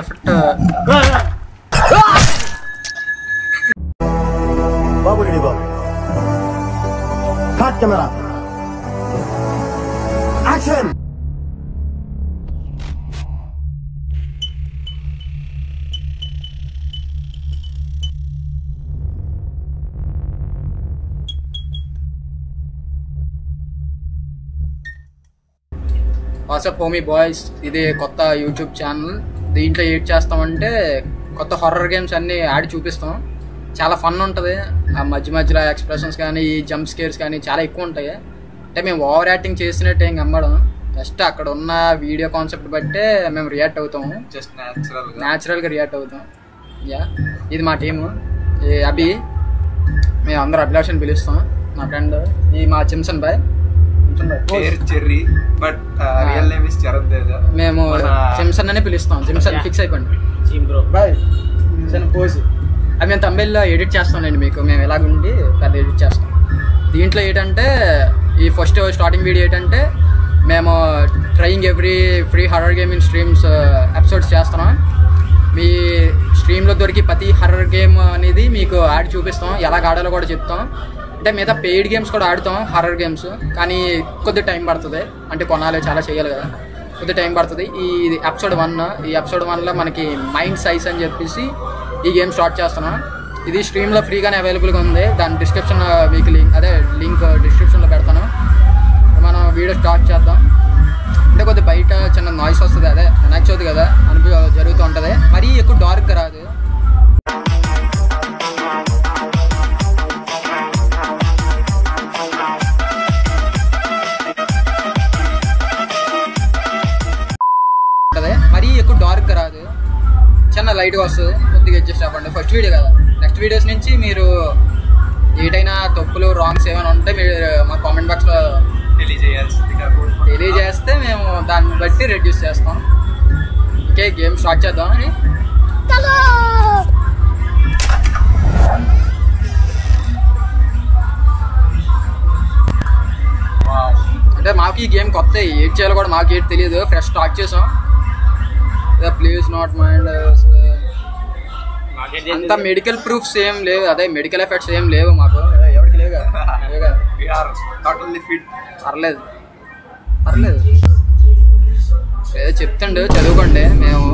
Effect బాబు ready బాబు cut camera action what's up homie boys, ఇది కొత్త యూట్యూబ్ ఛానల్. దీంట్లో ఏడ్ చేస్తామంటే కొత్త హర్రర్ గేమ్స్ అన్నీ ఆడి చూపిస్తాం. చాలా ఫన్ ఉంటుంది. ఆ మధ్య మధ్యలో ఎక్స్ప్రెషన్స్ కానీ ఈ జంప్ స్కేర్స్ కానీ చాలా ఎక్కువ ఉంటాయి. అంటే మేము ఓవర్ యాక్టింగ్ చేసినట్టు ఏం కమ్మడం, జస్ట్ అక్కడ ఉన్న వీడియో కాన్సెప్ట్ బట్టే మేము రియాక్ట్ అవుతాము. జస్ట్ న్యాచురల్గా రియాక్ట్ అవుతాం. యా, ఇది మా టీము. ఈ అభి, మేము అందరూ అభిలాష్ అని పిలుస్తాం. నా ఫ్రెండ్ ఈ మా చిమ్సన్ boy. Cherry but real name is Charan Teja. మేము చిమ్సన్ అనే పిలుస్తాం. చిమ్సన్ ఫిక్స్ అయిపోయింది. Boy pose. అది మేము తమిళ్లో ఎడిట్ చేస్తాంలేండి మీకు. మేము ఎలాగుండి పెద్ద ఎడిట్ చేస్తాం. దీంట్లో ఏంటంటే ఈ ఫస్ట్ స్టార్టింగ్ వీడియో ఏంటంటే మేము trying every free horror game in streams episodes చేస్తున్నాం. మీ స్ట్రీమ్లో దొరికి ప్రతి హర్రర్ గేమ్ అనేది మీకు ఆడి చూపిస్తాం. ఎలా ఆడాలో కూడా చెప్తాం. అంటే మిగతా పెయిడ్ గేమ్స్ కూడా ఆడుతాం, హర్రర్ గేమ్స్. కానీ కొద్ది టైం పడుతుంది. అంటే కొనాలి, చాలా చేయాలి కదా, కొద్ది టైం పడుతుంది. ఈ ఎపిసోడ్ 1, ఈ ఎపిసోడ్ 1లో మనకి మైండ్ సైజ్ అని చెప్పేసి ఈ గేమ్ స్టార్ట్ చేస్తున్నాం. ఇది స్ట్రీమ్లో ఫ్రీగానే అవైలబుల్గా ఉంది. దాని డిస్క్రిప్షన్ మీకు లింక్ డిస్క్రిప్షన్లో పెడతాను. మనం వీడియో స్టార్ట్ చేద్దాం. అంటే కొద్దిగా బయట చిన్న నాయిస్ వస్తుంది, అదే వినాయక చవితి కదా జరుగుతూ ఉంటుంది. మరీ ఎక్కువ డార్క్గా రాదు. మరీ ఎక్కువ డార్క్గా రాదు, చిన్న లైట్గా వస్తుంది. కొద్దిగా అడ్జస్ట్ అవ్వండి. ఫస్ట్ వీడియో కదా, నెక్స్ట్ వీడియోస్ నుంచి మీరు ఏటైనా తప్పులు రాంగ్స్ ఏమైనా ఉంటే మీరు మా కామెంట్ బాక్స్లో తెలియజేస్తే మేము దాన్ని బట్టి రెడ్యూస్ చేస్తాం. ఓకే, గేమ్ స్టార్ట్ చేద్దాం. అంటే మాకు ఈ గేమ్ కొత్త, ఏడ్ చేయాలో కూడా మాకు ఏది తెలియదు. ఫ్రెష్ స్టార్ట్ చేసాం. Please not mind. అంత మెడికల్ ప్రూఫ్స్ ఏం లేవు, అదే మెడికల్ ఎఫెక్ట్స్ ఏం లేవు మాకు. ఎవరికి లేవుగా. పర్లేదు పర్లేదు, ఏదో చెప్తుండు, చదువుకోండి. మేము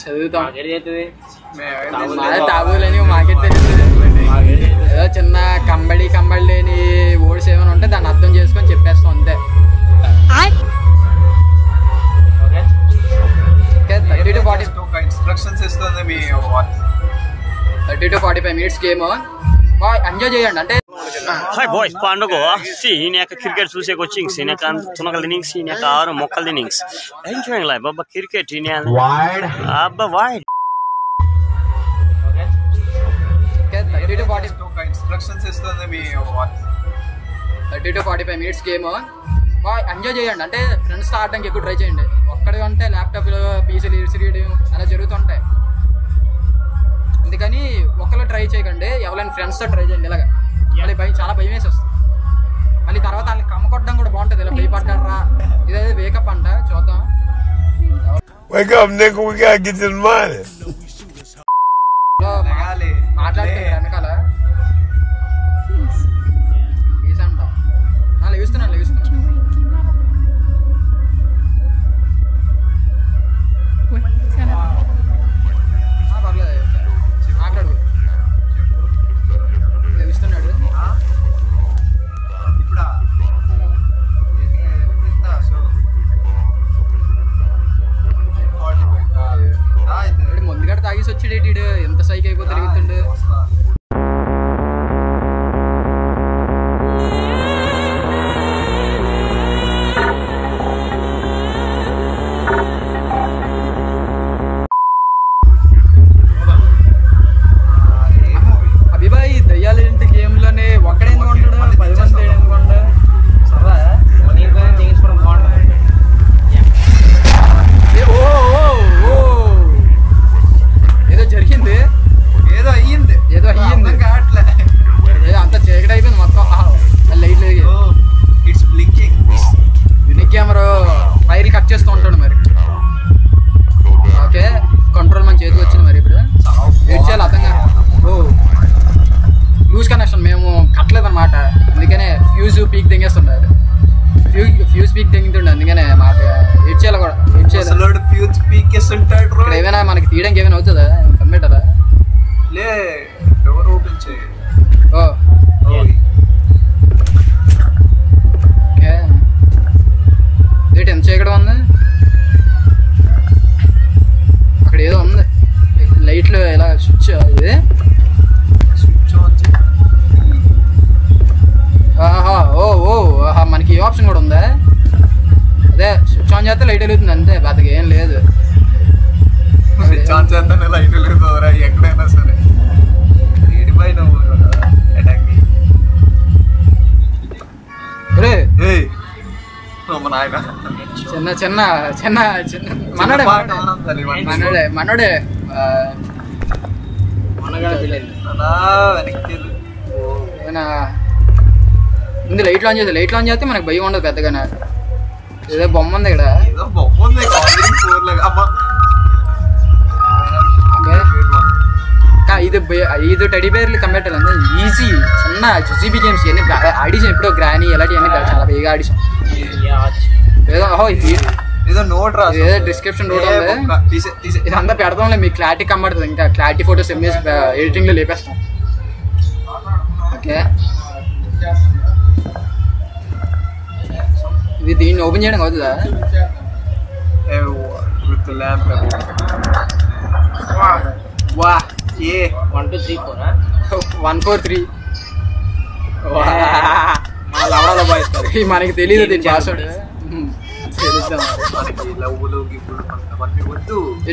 చదువుతాం. తాగులేని మాకే తెలియదు. ఏదో చిన్న కంబడి లేని వర్డ్స్ ఏమైనా ఉంటే దాన్ని అర్థం చేసుకొని చెప్పేస్తాం అంతే. 30 to 45 minutes గేమ్. ఎంజాయ్ చేయండి. అంటే హాయ్ బాయ్స్, పండుగ సీనియక క్రికెట్ చూసే కోచింగ్ సీనియక తునకల దినింగ్స్ సీనియక ఆరు మొక్కల దినింగ్స్ ఎంజాయింగ్ లైఫ్ అబ్బా క్రికెట్ ఇనియల్ అబ్బా wide. Okay, 30 to 45 minutes game. Enjoy చేయండి. అంటే ఫ్రెండ్స్తో ఆడడానికి ఎక్కువ ట్రై చేయండి. ఒక్కడే ఉంటే ల్యాప్టాప్లో పీసీలు రీడింగ్ అలా జరుగుతుంటాయి. అందుకని ఒక్కలో ట్రై చేయకండి, ఎవరైనా ఫ్రెండ్స్తో ట్రై చేయండి. ఇలాగ మళ్ళీ చాలా భయం వేసి వస్తుంది. మళ్ళీ తర్వాత వాళ్ళకి కమ్మకొట్టడం కూడా బాగుంటుంది. ఇలా భయపడ్డారా, ఇదైతే వేకప్ అంట. చూద్దాం. మాట్లాడుతుంది వెనకాల ప్లీజ్ అంట. లేవిస్తున్నాను పర్లేదు, మాట్లాడు. లేవిస్తున్నాడు. ముందుగా తాగేసి వచ్చాడు. ఎంత సైకి అయిపోతే తిరుగుతుండు. అభిబాయ్, దయ్యాలు ఏంటి గేమ్లోనే ఒక్కడే ఎందుకు ఉంటాడు? 10 మంది ఎందుకు ఉంటాడు? సరే చేయించుకోవడం బాగుంటుంది. ఏదో జరిగింది, ఏదో అయ్యింది అంత చీకటి అయిపోయింది మొత్తం. లైట్ లేదు. It's blinking. Unique camera wire cut చేస్తూ ఉంటాడు మరి. ఓకే, చేతికి వచ్చింది మరి ఇప్పుడు ఏం చేయాలి అర్థం కాదు. ఓ లూజ్ కనెక్షన్ మేము కట్టలేదు అనమాట, అందుకనే ఫ్యూజ్ పీక్ తెంగేస్తున్నారు. ఫ్యూజ్ పీక్ తెంగుతుండే, అందుకనే మాకు ఏడ్ చేయాలి కూడా. ఏడ్ చేయాలి ఫ్యూజ్ పీకేస్తుంటాడు. ఇక్కడ ఏమైనా మనకి తీయడానికి ఏమైనా అవుతుందా కంప్యూటరా? లే డోర్ ఓపెన్ చేయి. ఓ ఓకే ఏంటి ఎంత చేయడం ఉంది అక్కడ? ఏదో ఉంది లైట్లు ఇలా స్విచ్, ఇది స్విచ్ ఆన్ చేయి. ఆహా ఓ ఓ ఆహా మనకి ఈ ఆప్షన్ కూడా ఉందా? అదే స్విచ్ ఆన్ చేస్తే లైట్ వెలుగుతుంది అంతే, పెద్దగా ఏం లేదు. స్విచ్ ఆన్ చేస్తానే లైట్ వెలుగుతుందిరా ఎక్కడైనా సరే. ఏడి పైన అటాక్ నాయన చిన్న చిన్న చిన్న చిన్న మనోడే మనోడే మనోడే ముందు లైట్ ఆన్ చేస్తే మనకు భయం ఉండదు పెద్దగానే. ఏదో బొమ్మ ఉంది ఇక్కడ, ఇది టెడీ బేర్లు కంప్యూటర్ ఈజీ చిన్న జుజీబీ గేమ్స్ ఇవన్నీ ఆడిషన్. ఎప్పుడో గ్రానీ ఇలాంటివన్నీ చాలా బేగా ఆడిషన్. ఏదో డిస్క్రిప్షన్ నోట్ ఉంది, ఇదంతా పెడతాంలే మీకు క్లారిటీ కనబడుతుంది. ఇంకా క్లారిటీ ఫోటోస్ ఇమేజ్ ఎడిటింగ్ లో లేపేస్తాం. ఓకే ఇది దీన్ని ఓపెన్ చేయడం అవుతుందా? వా 1 2 3 4 1 4 3 మనకి తెలియదు దీని పాస్వర్డ్.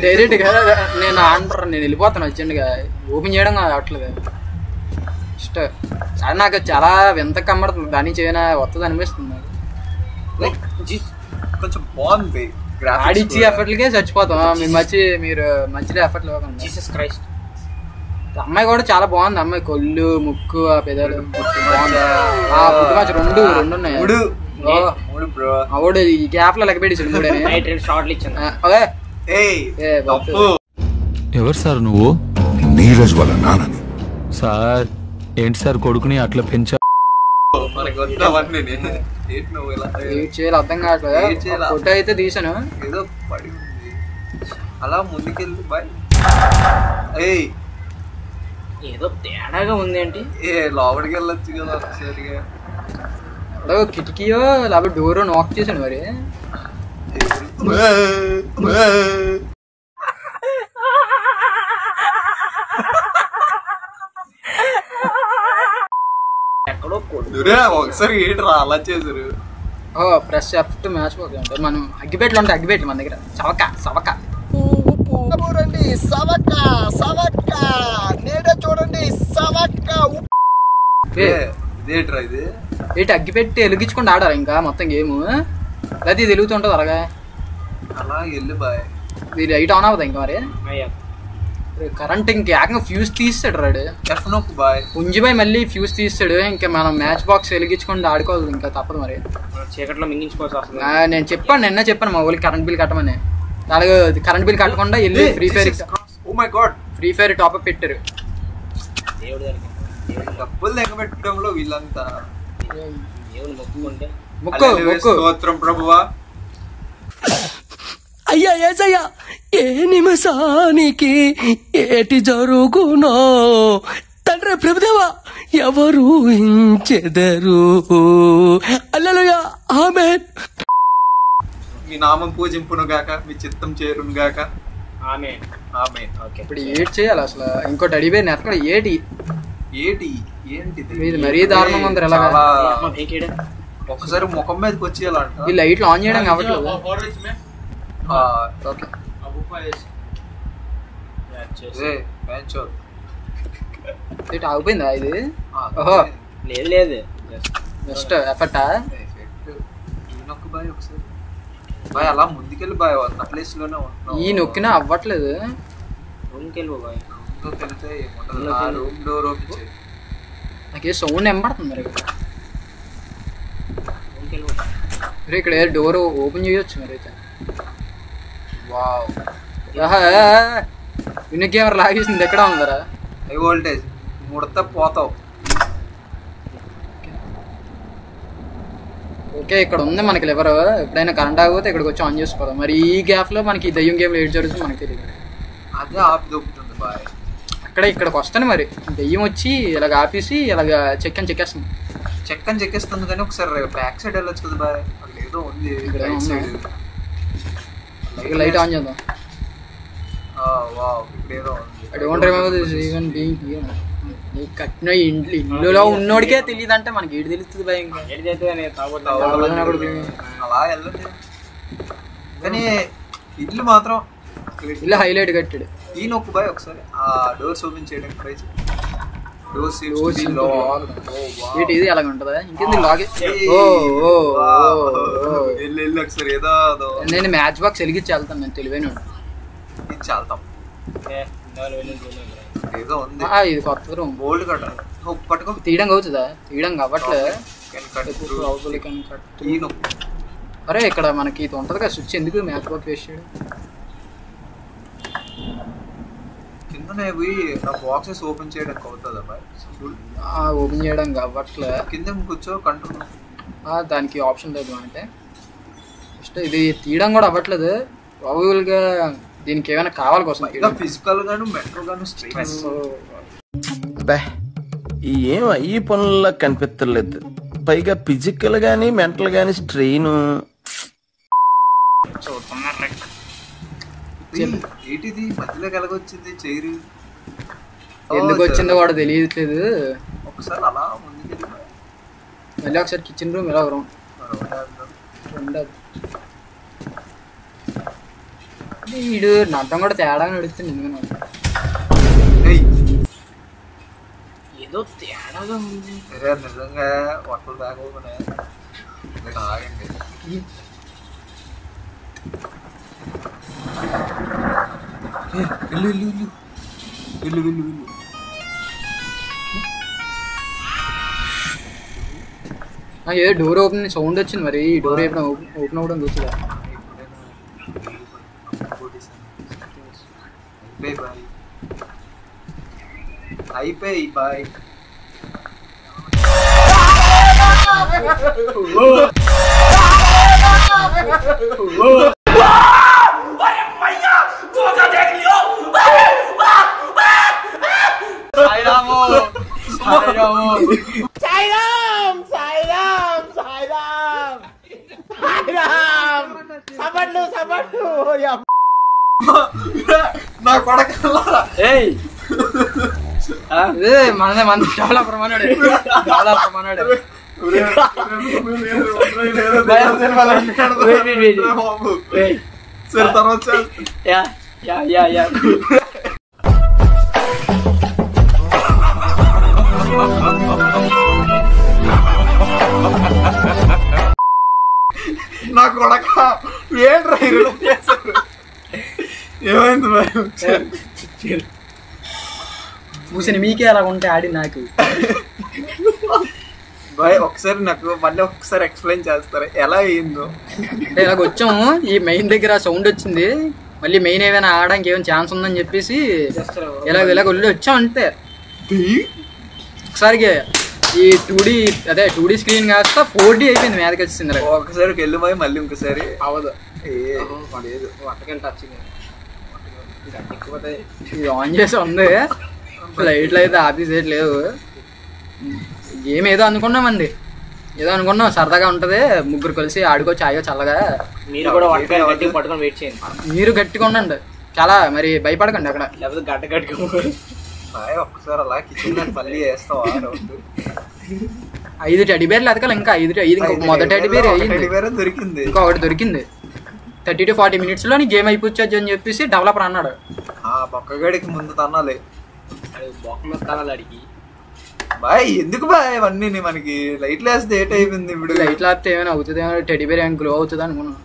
డైరెక్ట్ గా నేను ఆంటర్ నేను వెళ్ళిపోతాను అర్జెంట్గా, ఓపెన్ చేయడం అవట్లేదు. జస్ట్ అది నాకు చాలా వింత కనబడుతుంది, దాన్ని చేయనా వస్తుంది అనిపిస్తుంది. కొంచెం బాగుంది ఆడిచ్చి ఎఫర్ట్లకే చచ్చిపోతాం. మీరు మంచిగా ఎఫర్ట్లు ఇవ్వకండి. జీసస్ క్రైస్ట్ అమ్మాయి కూడా చాలా బాగుంది. అమ్మాయి కొల్లు ముక్కు ఆ పెదాలు బాగుంది. పుట్టు మ్యాచ్ రెండు ఉన్నాయి. అవుడు ఈ గ్యాప్ లో లెక్క పెట్టేసాడు మూడే షార్ట్లు ఇచ్చాను. ఎవరు సార్ నువ్వు? నీరజ్ వాళ్ళ నాన్నని. సార్ ఏంటి సార్ కొడుకుని అట్లా పెంచా? చేయాలి అర్థం కావట్లేదు. ఫోటో అయితే తీసాను, ఏదో పడి ఉంది అలా ముందుకెళ్ళి బాయ్. ఏదో తేడాగా ఉంది ఏంటి? లోపలికి వెళ్ళొచ్చు కదా సరిగా. కిటికీయో లేకపోతే డోరో నాక్ చేశాడు మరి. ఎక్కడో ఒకసారి ఏంట్రా అలా చేశారు? ప్రెస్ ఎఫ్ మ్యాచ్ అంటే మనం అగ్గిపెట్లు ఉంటాయి, అగ్గిపెట్లు మన దగ్గర సవక సవక చూడండి సవక సవక నేడే చూడండి సవక. ఇదేట్రా ఇది? ఏంటి అగ్గిపెట్టి వెలిగించుకుంటూ ఆడారు ఇంకా మొత్తం గేమ్? లేదా ఇది వెలుగుతుంటుంది అలాగా అలా వెళ్ళి బాయ్. ఇది లైట్ ఆన్ అవుతుంది ఇంకా మరి కరెంట్ ఇంక ఏకంగా ఫ్యూజ్ తీస్తాడు రాడు పుంజిబాయ్ మళ్ళీ ఫ్యూజ్ తీస్తాడు. ఇంకా మనం మ్యాచ్ బాక్స్ వెలిగించుకుంటూ ఆడుకోవాలి, ఇంకా తప్పదు మరి చీకట్లో మింగించుకోవాల్సి వస్తుంది. నేను చెప్పాను నిన్న చెప్పాను మా ఊళ్ళకి కరెంట్ బిల్ కట్టమని. అలాగే కరెంట్ బిల్ కట్టకుండా వెళ్ళి ఫ్రీ ఫైర్ టాప్అప్ పెట్టారు. డబ్బులు పెట్టడంలో వీళ్ళంతా ప్రభువా. అయ్యా ఏసయ్యా ఏ నిమిషానికి ఏటి జరుగునో తండ్రి ప్రభుదేవా ఎవరు హించెదరు. హల్లెలూయా ఆమేన్. మీ నామం పూజింపును గాక, మీ చిత్తం చేరును గాక. ఆమేన్ ఆమేన్. ఓకే ఇప్పుడు ఏటి చేయాలి అసలు? ఇంకోటి అడిగిపోయి నెతకడ ఏంటి ఏంటిది మరీ దారుణం అందరు ఎలా ఒకసారి ముఖం మీదకి వచ్చేయాలంట. ఈ లైట్లు ఆన్ చేయడం కావట్లేదు. ఆగిపోయిందా ఇది? ఓహో లేదు జస్ట్ ఎఫర్టా? బాయ్ ఒకసారి బాయ్ అలా ముందుకెళ్ళి బాయ్ అన్న ప్లేస్ లోనే ఉంటున్నావు. ఈ నొక్కినా అవ్వట్లేదు. రూమ్కెళ్ళి బాయ్. రూమ్లోకి వెళ్తే ఏముండదు. ఆ రూమ్ డోర్ ఓపెన్ చేయి. నాకే సౌండ్ ఎంపడుతుంది మరి ఇక్కడ డోర్ ఓపెన్ చేయొచ్చు మరి అయితే. వావ్ యూనిక్ గేమర్ లాగేసింది ఎక్కడ ఉందరా? హై వోల్టేజ్ ముడత పోతావు. ఓకే ఇక్కడ ఉంది మనకి లివర్. ఎప్పుడైనా కరెంట్ ఆగిపోతే ఇక్కడికి వచ్చి ఆన్ చేసుకోవాలి. మరి ఈ గ్యాప్ లో మనకి దయ్యం గేమ్లో ఏడు జరుగుతుంది మనకి తెలియదు. అదే ఆపి దొబ్బుతుంది బాయ్. అక్కడ ఇక్కడికి వస్తాను మరి దయ్యం వచ్చి ఇలాగ ఆపేసి ఇలాగ చెక్కేస్తుంది. చెక్కేస్తుంది కానీ ఒకసారి బ్యాక్ సైడ్ వెళ్ళొచ్చు కదా బాయ్. అక్కడ ఏదో ఉంది రైట్ సైడ్. లైట్ ఆన్ చేద్దాం. వావ్ ఇక్కడ ఏదో ఉంది. I don't remember this even being here. నీ కట్టిన ఇల్లులో ఉన్నోడికే తెలియదు అంటే మనకి ఏడు తెలుస్తుంది భయం. అలా వెళ్ళండి కానీ ఇల్లు మాత్రం ఇల్లు హైలైట్ కట్టాడు. ఈ నొక్కు బాయ్ ఒకసారి ఆ డోర్స్ ఓపెన్ చేయడానికి ట్రై చేయి. ఇది అలాగ ఉంటుందా? ఇంకేంది లాగే. ఒకసారి ఏదో నేను మ్యాచ్ బాక్స్ వెలిగించి వెళ్తాను. నేను తెలివైన చాలుతాం. ఏదో ఉంది. ఇది కొత్త రూమ్. బోల్డ్ కట్ట పట్టుకో. తీయడం అవుతుందా? తీయడం కావట్లే. అరే ఇక్కడ మనకి ఇది ఉంటది కదా స్విచ్. ఎందుకు మ్యాచ్ బాక్స్ వేస్ట్ చేయడం? కిందనే పోయి నా బాక్సెస్ ఓపెన్ చేయడానికి అవుతుందా బాయ్? ఓపెన్ చేయడం కావట్లే. కింద కూర్చో కంట్రోల్. దానికి ఆప్షన్ లేదు అంటే ఫస్ట్ ఇది తీయడం కూడా అవ్వట్లేదు. ప్రాబబుల్గా దీనికి ఏమైనా కావాలి కోసం ఫిజికల్ గాను మెంటల్ గాను స్ట్రెస్. ఏం ఈ పనుల్లో కనిపించలేదు. పైగా ఫిజికల్ గానీ మెంటల్ గానీ స్ట్రెయిన్. ఏంటిది మధ్యలోకి ఎలాగొచ్చింది చైరు? ఎందుకు వచ్చిందో కూడా తెలియట్లేదు. ఒకసారి అలా ముందుకెళ్ళి మళ్ళీ ఒకసారి కిచెన్ రూమ్ ఎలా ఉండదు. వీడు నడ్డం కూడా తేడా నడుస్తుంది. ఎందుకన్నా ఏదో తేడాగా ఉంది. నిజంగా వంటలు తాగోనే ఆగండి. వెళ్ళు. ఏ డోర్ ఓపెన్ సౌండ్ వచ్చింది. మరి ఈ డోర్ ఎప్పుడు ఓపెన్ అవ్వడం కూర్చుందా? అయిపోయి బాయ్. నా కొడకల్లా మనదే మన డెవలపర్ మనోడే. సరే తర్వాత నా కొడక ఏంట్రా ఏమైంది చూసిన మీకే అలా ఉంటే ఆడి నాకు బాయ్. ఒకసారి నాకు మళ్ళీ ఒకసారి ఎక్స్ప్లెయిన్ చేస్తారా ఎలా అయిందో? అంటే ఇలాగ వచ్చాము. ఈ మెయిన్ దగ్గర సౌండ్ వచ్చింది. మళ్ళీ మెయిన్ ఏమైనా ఆడడానికి ఏమైనా ఛాన్స్ ఉందని చెప్పేసి ఇలాగ వెళ్ళి వచ్చాం. అంతే ఒకసారికి ఈ 2D స్క్రీన్ కాస్త 4D అయిపోయింది. మీదకి వచ్చింది. ఒకసారి వెళ్ళి పోయి మళ్ళీ ఇంకోసారి అవదు. లేదు వంటకెళ్ళి టచ్ ఇది ఆన్ చేసి ఉంది. లైట్లు అయితే ఆపేసేయట్లేదు. గేమ్ ఏదో అనుకున్నామండి. ఏదో అనుకున్నాం సరదాగా ఉంటది. ముగ్గురు కలిసి ఆడుకోవచ్చు హాయిగా చల్లగా. మీరు కూడా గట్టిగా పట్టుకొని వెయిట్ చేయండి. మీరు గట్టిగా ఉండండి. చాలా మరి భయపడకండి అక్కడ. లేకపోతే గట్టిగా ఒక్కసారి అలా కిచెన్ మళ్ళీ వేస్తావా? 5 టెడ్డీ బేర్లు ఎదకాలి. ఇంకా 5 మొదటి టెడ్డీ బేర్ దొరికింది. ఇంకా ఒకటి దొరికింది. 30 to 40 minutes లో గేమ్ అయిపోవచ్చు అని చెప్పేసి డెవలపర్ అన్నాడు. పక్కగడికి ముందు తన్నాలి అడిగి బాయ్. ఎందుకు బాయ్ అవన్నీ మనకి లైట్లు వేస్తే ఏట్ అయిపోయింది. ఇప్పుడు లైట్లు వేస్తే ఏమైనా అవుతుంది? టెడ్డీ బేర్ ఏమైనా గ్లో అవుతుంది అనుకున్నాను.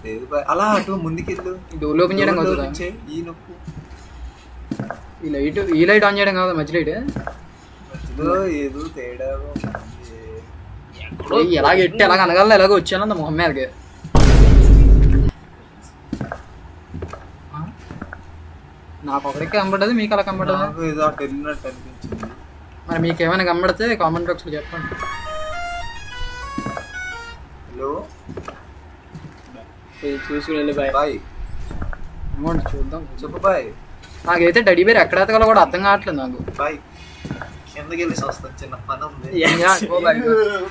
లేదు బాయ్ అలా అటు ముందుకెళ్ళు. డోర్ ఓపెన్ చేయడం అవుతుందా? ఈ నొక్కు. ఈ లైట్ ఆన్ చేయడం కాదు మధ్య లైట్. మధ్యలో ఏదో తేడా ఎలాగ ఎట్టి ఎలాగ అనగల ఎలాగ వచ్చాను మొహం మీదకి. నాకు ఒకరికి కనబడదు, మీకు అలా కనబడదు. ఏదో అటు వెళ్ళినట్టు అనిపించింది. మరి మీకు ఏమైనా కనబడితే కామెంట్ బాక్స్లో చెప్పండి. హలో చూసుకుని వెళ్ళి బాయ్. బాయ్ చూద్దాం. చెప్పు బాయ్. నాకైతే డడీ బేర్ ఎక్కడ ఎతకాలో కూడా అర్థం కావట్లేదు నాకు. బాయ్ కిందకి వెళ్ళి వస్తాను, చిన్న పని ఉంది.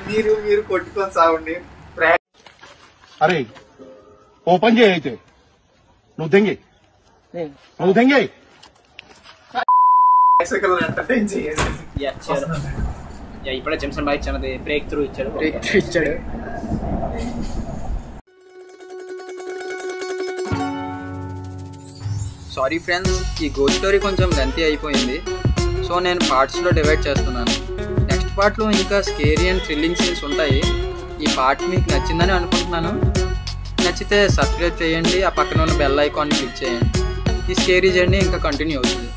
మీరు కొట్టుకొని సాగుండి. అరే ఓపెన్ చేయి అయితే. నువ్వు దెంగి ఎంటర్టైన్ చేయండి. ఇప్పుడే జెమ్సన్ బాయ్ ఇచ్చాడు, బ్రేక్ త్రూ ఇచ్చాడు. సారీ ఫ్రెండ్స్, ఈ గోస్ట్ స్టోరీ కొంచెం లెంతీ అయిపోయింది. సో నేను పార్ట్స్లో డివైడ్ చేస్తున్నాను. నెక్స్ట్ పార్ట్లో ఇంకా స్కేరీ అండ్ థ్రిల్లింగ్ సీన్స్ ఉంటాయి. ఈ పార్ట్ మీకు నచ్చిందని అనుకుంటున్నాను. నచ్చితే సబ్స్క్రైబ్ చేయండి, ఆ పక్కన ఉన్న బెల్ ఐకాన్ని క్లిక్ చేయండి. ఈ స్కేరీ జర్నీ ఇంకా కంటిన్యూ అవుతుంది.